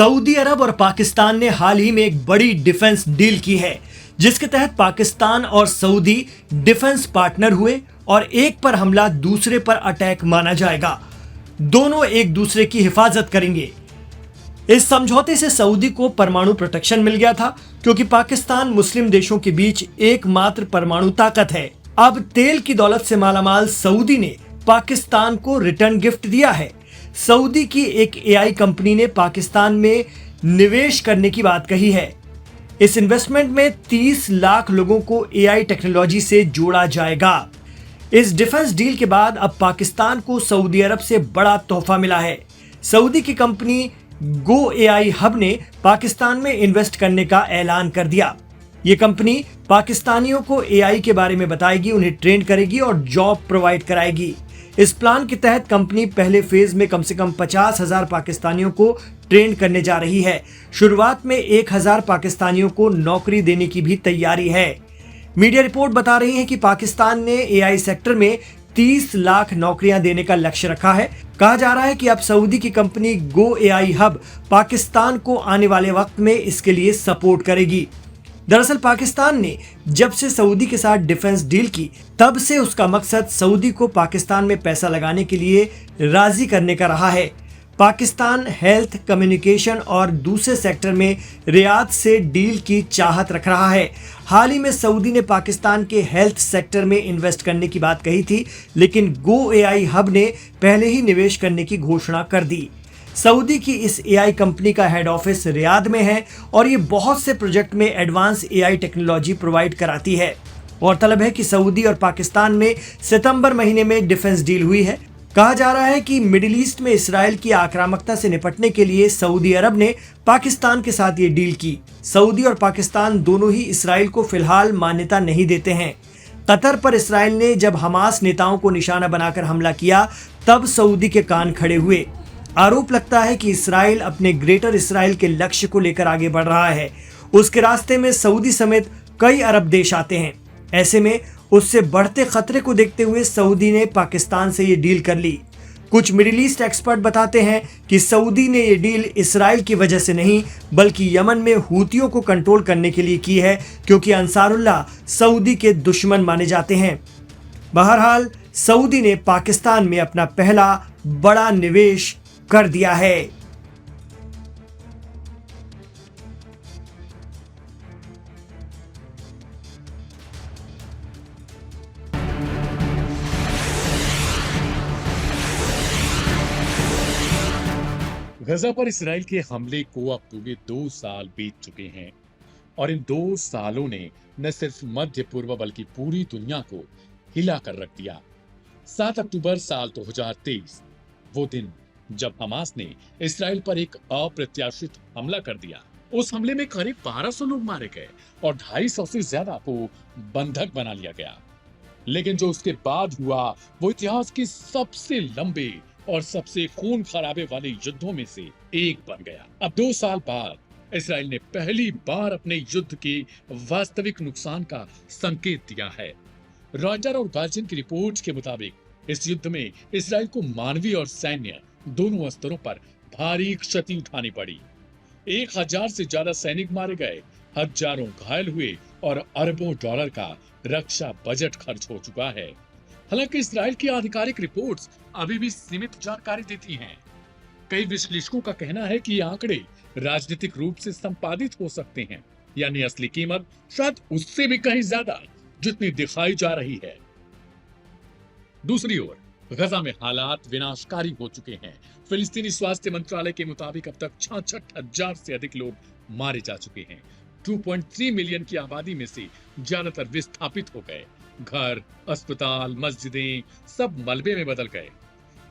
Saudi अरब और पाकिस्तान ने हाल ही में एक बड़ी डिफेंस डील की है, जिसके तहत पाकिस्तान और सऊदी डिफेंस पार्टनर हुए और एक पर हमला दूसरे पर अटैक माना जाएगा। दोनों एक दूसरे की हिफाजत करेंगे। इस समझौते से सऊदी को परमाणु प्रोटेक्शन मिल गया था, क्योंकि पाकिस्तान मुस्लिम देशों के बीच एकमात्र परमाणु ताकत है। अब तेल की दौलत से मालामाल सऊदी ने पाकिस्तान को रिटर्न गिफ्ट दिया है। सऊदी की एक एआई कंपनी ने पाकिस्तान में निवेश करने की बात कही है। इस इन्वेस्टमेंट में 30 लाख लोगों को एआई टेक्नोलॉजी से जोड़ा जाएगा। इस डिफेंस डील के बाद अब पाकिस्तान को सऊदी अरब से बड़ा तोहफा मिला है। सऊदी की कंपनी गो एआई हब ने पाकिस्तान में इन्वेस्ट करने का ऐलान कर दिया। ये कंपनी पाकिस्तानियों को एआई के बारे में बताएगी, उन्हें ट्रेन करेगी और जॉब प्रोवाइड कराएगी। इस प्लान के तहत कंपनी पहले फेज में कम से कम 50,000 पाकिस्तानियों को ट्रेन करने जा रही है। शुरुआत में 1,000 पाकिस्तानियों को नौकरी देने की भी तैयारी है। मीडिया रिपोर्ट बता रही है कि पाकिस्तान ने एआई सेक्टर में 30 लाख नौकरियां देने का लक्ष्य रखा है। कहा जा रहा है कि अब सऊदी की कंपनी गो एआई हब पाकिस्तान को आने वाले वक्त में इसके लिए सपोर्ट करेगी। दरअसल पाकिस्तान ने जब से सऊदी के साथ डिफेंस डील की, तब से उसका मकसद सऊदी को पाकिस्तान में पैसा लगाने के लिए राजी करने का रहा है। पाकिस्तान हेल्थ, कम्युनिकेशन और दूसरे सेक्टर में रियाद से डील की चाहत रख रहा है। हाल ही में सऊदी ने पाकिस्तान के हेल्थ सेक्टर में इन्वेस्ट करने की बात कही थी, लेकिन गो एआई हब ने पहले ही निवेश करने की घोषणा कर दी। सऊदी की इस एआई कंपनी का हेड ऑफिस रियाद में है और ये बहुत से प्रोजेक्ट में एडवांस एआई टेक्नोलॉजी प्रोवाइड कराती है। गौरतलब है कि सऊदी और पाकिस्तान में सितंबर महीने में डिफेंस डील हुई है। कहा जा रहा है कि मिडिल ईस्ट में इसराइल की आक्रामकता से निपटने के लिए सऊदी अरब ने पाकिस्तान के साथ ये डील की। सऊदी और पाकिस्तान दोनों ही इसराइल को फिलहाल मान्यता नहीं देते हैं। कतर पर इसराइल ने जब हमास नेताओं को निशाना बनाकर हमला किया, तब सऊदी के कान खड़े हुए। आरोप लगता है कि इसराइल अपने ग्रेटर इसराइल के लक्ष्य को लेकर आगे बढ़ रहा है। उसके रास्ते में सऊदी समेत कई अरब देश आते हैं। ऐसे में उससे बढ़ते खतरे को देखते हुए सऊदी ने पाकिस्तान से ये डील कर ली। कुछ मिडिल ईस्ट एक्सपर्ट बताते हैं कि सऊदी ने ये डील इसराइल की वजह से नहीं, बल्कि यमन में हूतियों को कंट्रोल करने के लिए की है, क्योंकि अंसारुल्लाह सऊदी के दुश्मन माने जाते हैं। बहरहाल सऊदी ने पाकिस्तान में अपना पहला बड़ा निवेश कर दिया है। गजा पर इसराइल के हमले को अब पूरे 2 साल बीत चुके हैं और इन 2 सालों ने न सिर्फ मध्य पूर्व बल्कि पूरी दुनिया को हिला कर रख दिया। 7 अक्टूबर साल 2023, वो दिन जब हमास ने इसराइल पर एक अप्रत्याशित हमला कर दिया। उस हमले में करीब 1200 लोग मारे गए और 250 से ज्यादा को बंधक बना लिया गया। लेकिन जो उसके बाद हुआ वो इतिहास के सबसे लंबे और सबसे खून खराबे वाले युद्धों में से एक बन गया। अब 2 साल बाद इसराइल ने पहली बार अपने युद्ध के वास्तविक नुकसान का संकेत दिया है। रॉयटर और गार्जियन की रिपोर्ट के मुताबिक इस युद्ध में इसराइल को मानवीय और सैन्य दोनों स्तरों पर भारी क्षति उठानी पड़ी। 1000 से ज्यादा सैनिक मारे गए, हजारों घायल हुए और अरबों डॉलर का रक्षा बजट खर्च हो चुका है। हालांकि इसराइल की आधिकारिक रिपोर्ट्स अभी भी सीमित जानकारी देती हैं। कई विश्लेषकों का कहना है कि ये आंकड़े राजनीतिक रूप से संपादित हो सकते हैं, यानी असली कीमत शायद उससे भी कहीं ज्यादा जितनी दिखाई जा रही है। दूसरी ओर गजा में हालात विनाशकारी हो चुके हैं। फिलिस्तीनी स्वास्थ्य मंत्रालय के मुताबिक अब तक 66,000 से अधिक लोग मारे जा चुके हैं। 2.3 मिलियन की आबादी में से ज्यादातर विस्थापित हो गए। घर, अस्पताल, मस्जिदें सब मलबे में बदल गए।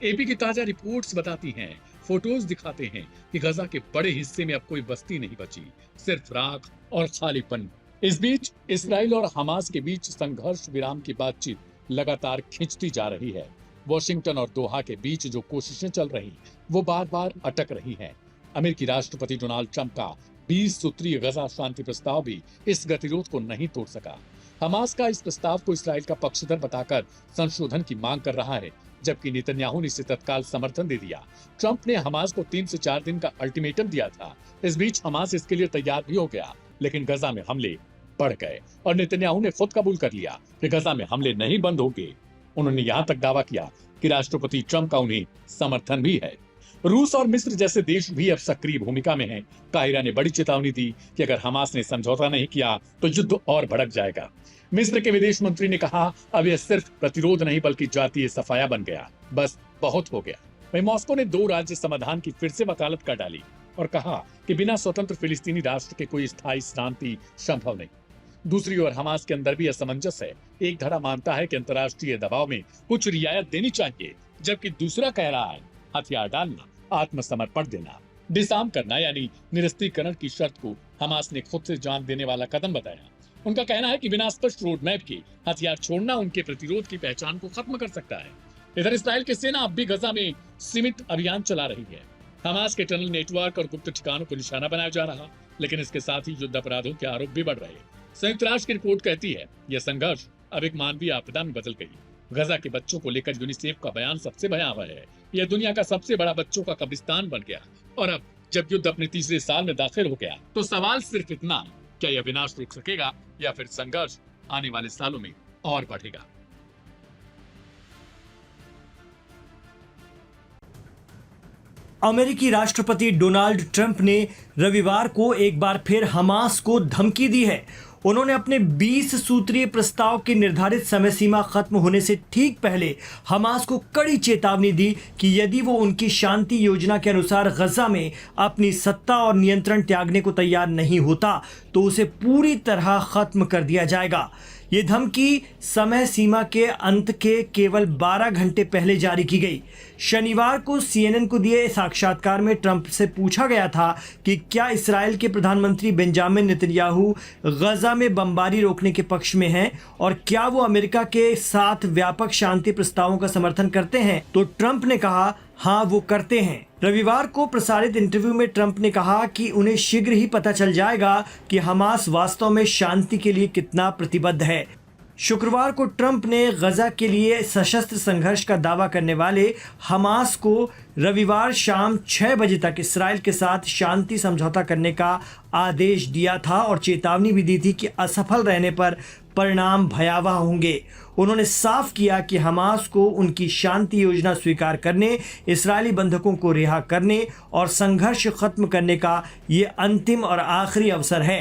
एपी की ताजा रिपोर्ट्स बताती हैं, फोटोज दिखाते हैं कि गजा के बड़े हिस्से में अब कोई बस्ती नहीं बची, सिर्फ राख और खालीपन। इस बीच इसराइल और हमास के बीच संघर्ष विराम की बातचीत लगातार खिंचती जा रही है। वॉशिंगटन और दोहा के बीच जो कोशिशें चल रही वो बार बार अटक रही हैं। अमेरिकी राष्ट्रपति डोनाल्ड ट्रंप का 20 सूत्रीय गजा शांति प्रस्ताव भी इस गतिरोध को नहीं तोड़ सका। हमास का इस प्रस्ताव को इसराइल का पक्षधर बताकर संशोधन की मांग कर रहा है, जबकि नेतन्याहू ने इसे तत्काल समर्थन दे दिया। ट्रंप ने हमास को 3 से 4 दिन का अल्टीमेटम दिया था। इस बीच हमास इसके लिए तैयार भी हो गया, लेकिन गजा में हमले बढ़ गए और नेतन्याहू ने खुद कबूल कर लिया कि गजा में हमले नहीं बंद होंगे। उन्होंने यहां तक दावा किया कि राष्ट्रपति ट्रंप का उन्हें समर्थन भी है। रूस और मिस्र जैसे देश भी अब सक्रिय भूमिका में हैं। काहिरा ने बड़ी चेतावनी दी कि अगर हमास ने समझौता नहीं किया तो युद्ध और भड़क जाएगा। मिस्र के विदेश मंत्री ने कहा, अब यह सिर्फ प्रतिरोध नहीं बल्कि जातीय सफाया बन गया, बस बहुत हो गया। वहीं मॉस्को ने 2 राज्य समाधान की फिर से वकालत कर डाली और कहा कि बिना स्वतंत्र फिलिस्तीनी राष्ट्र के कोई स्थायी शांति संभव नहीं। दूसरी ओर हमास के अंदर भी असमंजस है। एक धड़ा मानता है कि अंतर्राष्ट्रीय दबाव में कुछ रियायत देनी चाहिए, जबकि दूसरा कह रहा है हथियार डालना, आत्मसमर्पण देना, डिसआर्म करना यानी निरस्त्रीकरण की शर्त को हमास ने खुद से जान देने वाला कदम बताया। उनका कहना है कि बिना स्पष्ट रोड मैप के हथियार छोड़ना उनके प्रतिरोध की पहचान को खत्म कर सकता है। इधर इस्राएल की सेना अब भी गजा में सीमित अभियान चला रही है। हमास के टनल नेटवर्क और गुप्त ठिकानों को निशाना बनाया जा रहा, लेकिन इसके साथ ही युद्ध अपराधों के आरोप भी बढ़ रहे। संयुक्त राष्ट्र की रिपोर्ट कहती है यह संघर्ष अब एक मानवीय आपदा में बदल गई। गजा के बच्चों को लेकर यूनिसेफ का बयान सबसे भयावह है। यह दुनिया का सबसे बड़ा बच्चों का कब्रिस्तान बन गया और अब जब युद्ध अपने तीसरे साल में दाखिल हो गया तो सवाल सिर्फ इतना, क्या यह विनाश रुक सकेगा या फिर संघर्ष आने वाले सालों में और बढ़ेगा। अमेरिकी राष्ट्रपति डोनाल्ड ट्रंप ने रविवार को एक बार फिर हमास को धमकी दी है। उन्होंने अपने 20 सूत्रीय प्रस्ताव की निर्धारित समय सीमा खत्म होने से ठीक पहले हमास को कड़ी चेतावनी दी कि यदि वो उनकी शांति योजना के अनुसार गजा में अपनी सत्ता और नियंत्रण त्यागने को तैयार नहीं होता तो उसे पूरी तरह खत्म कर दिया जाएगा। ये धमकी समय सीमा के अंत के केवल 12 घंटे पहले जारी की गई। शनिवार को CNN को दिए साक्षात्कार में ट्रंप से पूछा गया था कि क्या इसराइल के प्रधानमंत्री बेंजामिन नेतन्याहू गजा में बमबारी रोकने के पक्ष में हैं और क्या वो अमेरिका के साथ व्यापक शांति प्रस्तावों का समर्थन करते हैं, तो ट्रंप ने कहा हाँ वो करते हैं। रविवार को प्रसारित इंटरव्यू में ट्रंप ने कहा कि उन्हें शीघ्र ही पता चल जाएगा कि हमास वास्तव में शांति के लिए कितना प्रतिबद्ध है। शुक्रवार को ट्रंप ने गजा के लिए सशस्त्र संघर्ष का दावा करने वाले हमास को रविवार शाम 6 बजे तक इसराइल के साथ शांति समझौता करने का आदेश दिया था और चेतावनी भी दी थी कि असफल रहने पर परिणाम भयावह होंगे। उन्होंने साफ किया कि हमास को उनकी शांति योजना स्वीकार करने, इस्राएली बंधकों को रिहा करने और संघर्ष खत्म करने का ये अंतिम और आखिरी अवसर है।